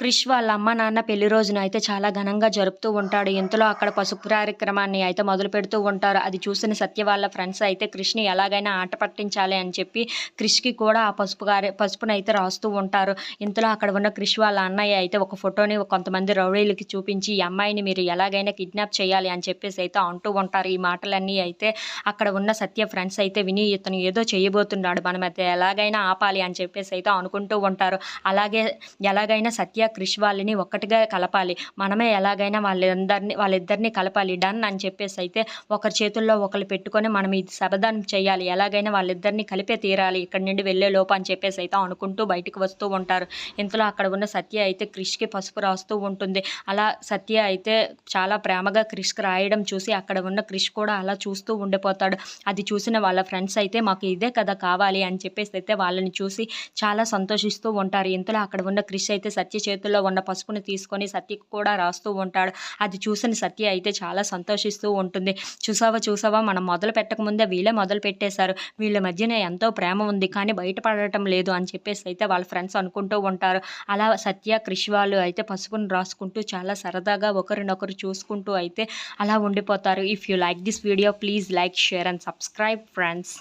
క్రిష్ వాళ్ళ అమ్మ, నాన్న పెళ్లి రోజున అయితే చాలా ఘనంగా జరుపుతూ ఉంటాడు. ఇంతలో అక్కడ పసుపు కార్యక్రమాన్ని అయితే మొదలుపెడుతూ ఉంటారు. అది చూసిన సత్య వాళ్ళ ఫ్రెండ్స్ అయితే క్రిష్‌ని ఎలాగైనా ఆట పట్టించాలి అని చెప్పి క్రిష్‌కి కూడా ఆ పసుపునైతే రాస్తూ ఉంటారు. ఇంతలో అక్కడ ఉన్న క్రిష్ వాళ్ళ అన్నయ్య అయితే ఒక ఫోటోని కొంతమంది రౌడీలకి చూపించి, "ఈ అమ్మాయిని మీరు ఎలాగైనా కిడ్నాప్ చేయాలి" అని చెప్పేసి అయితే అంటూ ఉంటారు. ఈ మాటలన్నీ అయితే అక్కడ ఉన్న సత్య ఫ్రెండ్స్ అయితే విని, ఇతను ఏదో చేయబోతున్నాడు, మనమైతే ఎలాగైనా ఆపాలి అని చెప్పేసి అయితే అనుకుంటూ ఉంటారు. అలాగే ఎలాగైనా సత్య, క్రిష్ వాళ్ళని ఒక్కటిగా కలపాలి. మనమే ఎలాగైనా వాళ్ళిద్దరిని కలపాలి. డన్ అని చెప్పేసైతే ఒకరి చేతుల్లో ఒకళ్ళు పెట్టుకొని మనం ఇది శపథం చేయాలి. ఎలాగైనా వాళ్ళిద్దరిని కలిపే తీరాలి ఇక్కడి నుండి వెళ్ళేలోపు అని చెప్పేసైతే అనుకుంటూ బయటికి వస్తూ ఉంటారు. ఇంతలో అక్కడ ఉన్న సత్య అయితే క్రిష్‌కి పసుపు రాస్తూ ఉంటుంది. అలా సత్య అయితే చాలా ప్రేమగా క్రిష్‌కి రాయడం చూసి అక్కడ ఉన్న క్రిష్ కూడా అలా చూస్తూ ఉండిపోతాడు. అది చూసిన వాళ్ళ ఫ్రెండ్స్ అయితే మాకు ఇదే కదా కావాలి అని చెప్పేసైతే వాళ్ళని చూసి చాలా సంతోషిస్తూ ఉంటారు. ఇంతలో అక్కడ ఉన్న క్రిష్ అయితే సత్య చేతుల్లో ఉన్న పసుపుని తీసుకొని సత్యకి కూడా రాస్తూ ఉంటాడు. అది చూసిన సత్య అయితే చాలా సంతోషిస్తూ ఉంటుంది. చూసావా మనం మొదలు పెట్టకముందే వీళ్ళే మొదలు పెట్టేశారు. వీళ్ళ మధ్యన ఎంతో ప్రేమ ఉంది. కానీ బయటపడటం లేదు అని చెప్పేసి అయితే వాళ్ళ ఫ్రెండ్స్ అనుకుంటూ ఉంటారు. అలా సత్య, క్రిష్ వాళ్ళు అయితే పసుపుని రాసుకుంటూ చాలా సరదాగా ఒకరినొకరు చూసుకుంటూ అయితే అలా ఉండిపోతారు. If you like this video please like, share and subscribe friends.